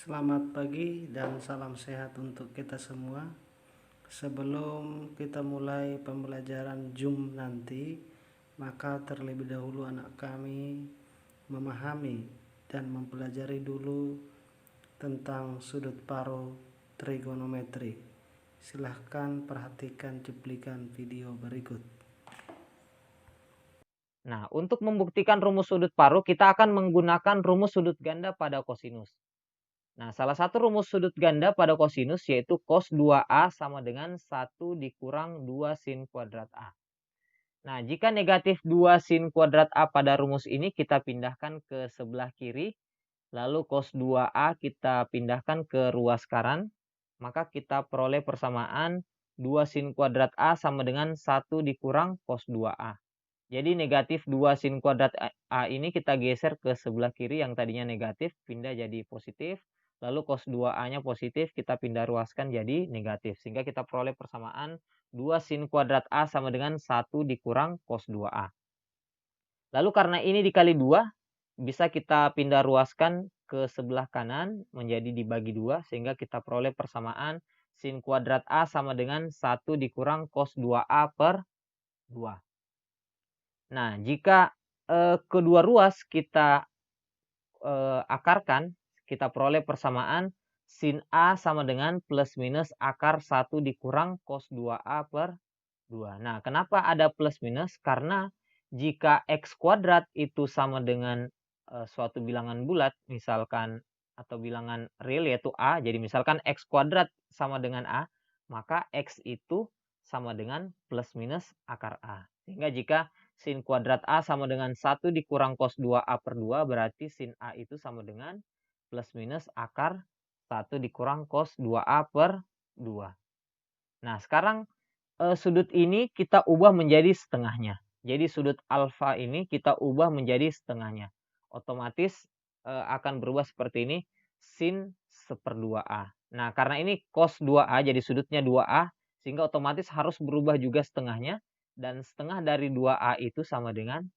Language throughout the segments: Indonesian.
Selamat pagi dan salam sehat untuk kita semua. Sebelum kita mulai pembelajaran Zoom nanti, maka terlebih dahulu anak kami memahami dan mempelajari dulu tentang sudut paro trigonometri. Silahkan perhatikan cuplikan video berikut. Nah, untuk membuktikan rumus sudut paruh, kita akan menggunakan rumus sudut ganda pada kosinus. Nah, salah satu rumus sudut ganda pada kosinus yaitu cos 2A sama dengan 1 dikurang 2 sin kuadrat A. Nah, jika negatif 2 sin kuadrat A pada rumus ini kita pindahkan ke sebelah kiri, lalu cos 2A kita pindahkan ke ruas kanan, maka kita peroleh persamaan 2 sin kuadrat A sama dengan 1 dikurang cos 2A. Jadi negatif 2 sin kuadrat A ini kita geser ke sebelah kiri yang tadinya negatif, pindah jadi positif. Lalu cos 2A-nya positif, kita pindah ruaskan jadi negatif. Sehingga kita peroleh persamaan 2 sin kuadrat A sama dengan 1 dikurang cos 2A. Lalu karena ini dikali 2, bisa kita pindah ruaskan ke sebelah kanan menjadi dibagi 2. Sehingga kita peroleh persamaan sin kuadrat A sama dengan 1 dikurang cos 2A per 2. Nah, jika kedua ruas kita akarkan, kita peroleh persamaan sin A sama dengan plus minus akar 1 dikurang cos 2A per 2. Nah, kenapa ada plus minus? Karena jika X kuadrat itu sama dengan suatu bilangan bulat, misalkan atau bilangan real yaitu A, jadi misalkan X kuadrat sama dengan A, maka X itu sama dengan plus minus akar A. Sehingga jika sin kuadrat A sama dengan 1 dikurang cos 2A per 2, berarti sin A itu sama dengan plus minus akar 1 dikurang cos 2A per 2. Nah, sekarang sudut ini kita ubah menjadi setengahnya. Jadi sudut alfa ini kita ubah menjadi setengahnya. Otomatis akan berubah seperti ini, sin 1/2A. Nah, karena ini cos 2A, jadi sudutnya 2A, sehingga otomatis harus berubah juga setengahnya. Dan setengah dari 2A itu sama dengan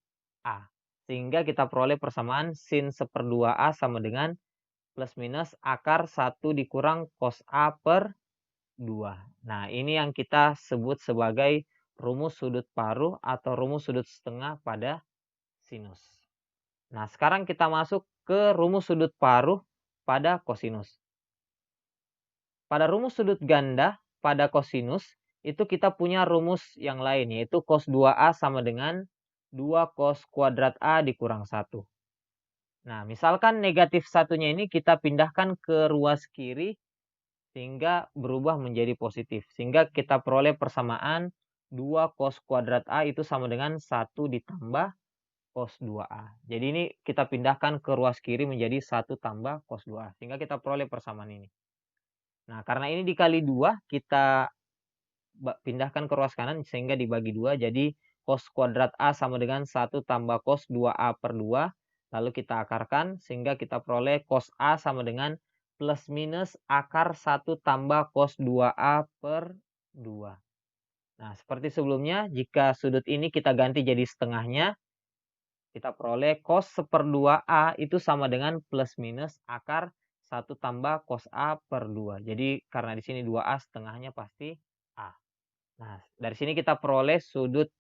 A. Sehingga kita peroleh persamaan sin 1/2A sama dengan plus minus akar 1 dikurang cos A per 2. Nah, ini yang kita sebut sebagai rumus sudut paruh atau rumus sudut setengah pada sinus. Nah, sekarang kita masuk ke rumus sudut paruh pada kosinus. Pada rumus sudut ganda pada kosinus, itu kita punya rumus yang lain, yaitu cos 2A sama dengan 2 cos kuadrat A dikurang 1. Nah, misalkan negatif satunya ini kita pindahkan ke ruas kiri, sehingga berubah menjadi positif. Sehingga kita peroleh persamaan 2 cos kuadrat A itu sama dengan 1 ditambah cos 2A. Jadi ini kita pindahkan ke ruas kiri menjadi 1 tambah cos 2A. Sehingga kita peroleh persamaan ini. Nah, karena ini dikali 2, kita pindahkan ke ruas kanan sehingga dibagi 2. Jadi cos kuadrat A sama dengan 1 tambah cos 2A per 2. Lalu kita akarkan sehingga kita peroleh cos A sama dengan plus minus akar 1 tambah cos 2A per 2. Nah, seperti sebelumnya, jika sudut ini kita ganti jadi setengahnya, kita peroleh cos 1/2A itu sama dengan plus minus akar 1 tambah cos A per 2. Jadi karena di sini 2A setengahnya pasti A. Nah, dari sini kita peroleh sudut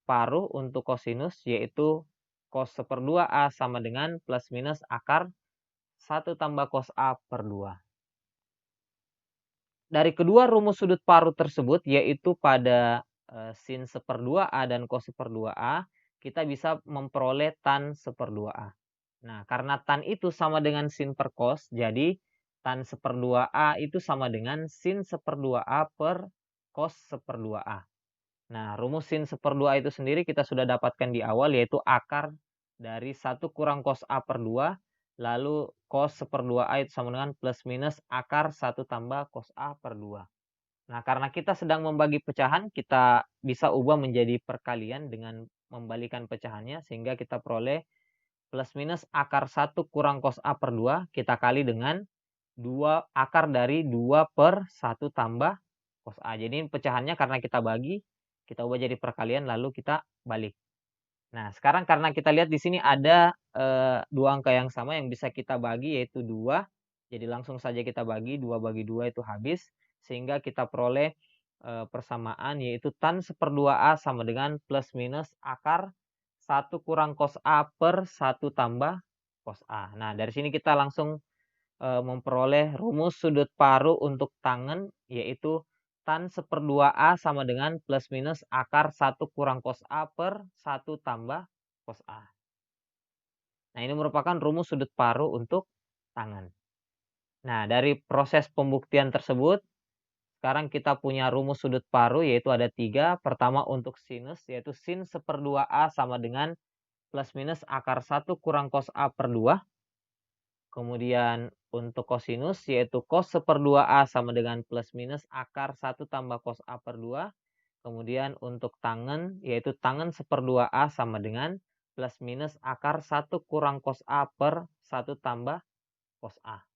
paruh untuk kosinus yaitu cos 1/2A sama dengan plus minus akar 1 tambah cos A per 2. Dari kedua rumus sudut paruh tersebut yaitu pada sin 1/2A dan cos 1/2A, kita bisa memperoleh tan 1/2A. Nah, karena tan itu sama dengan sin per cos, jadi tan 1/2A itu sama dengan sin 1/2A per cos 1/2A. Nah, rumus sin 1/2 itu sendiri kita sudah dapatkan di awal, yaitu akar dari 1 kurang cos A per 2, lalu cos 1/2A itu sama dengan plus minus akar 1 tambah cos A per 2. Nah, karena kita sedang membagi pecahan, kita bisa ubah menjadi perkalian dengan membalikan pecahannya, sehingga kita peroleh plus minus akar 1 kurang cos A per 2, kita kali dengan 2 akar dari 2 per 1 tambah cos A. Jadi pecahannya karena kita bagi, kita ubah jadi perkalian lalu kita balik. Nah, sekarang karena kita lihat di sini ada 2 angka yang sama yang bisa kita bagi yaitu 2. Jadi langsung saja kita bagi 2 itu habis, sehingga kita peroleh persamaan yaitu tan 1/2A sama dengan plus minus akar 1 kurang cos A per 1 tambah cos A. Nah, dari sini kita langsung memperoleh rumus sudut paruh untuk tangen, yaitu tan 1/2A sama dengan plus minus akar 1 kurang cos A per 1 tambah cos A. Nah, ini merupakan rumus sudut paruh untuk tangen. Nah, dari proses pembuktian tersebut, sekarang kita punya rumus sudut paruh yaitu ada 3. Pertama untuk sinus yaitu sin 1/2A sama dengan plus minus akar 1 kurang cos A per 2. Kemudian untuk kosinus yaitu cos 1/2A sama dengan plus minus akar 1 tambah cos A per 2. Kemudian untuk tangen yaitu tangen 1/2A sama dengan plus minus akar 1 kurang cos A per 1 tambah cos A.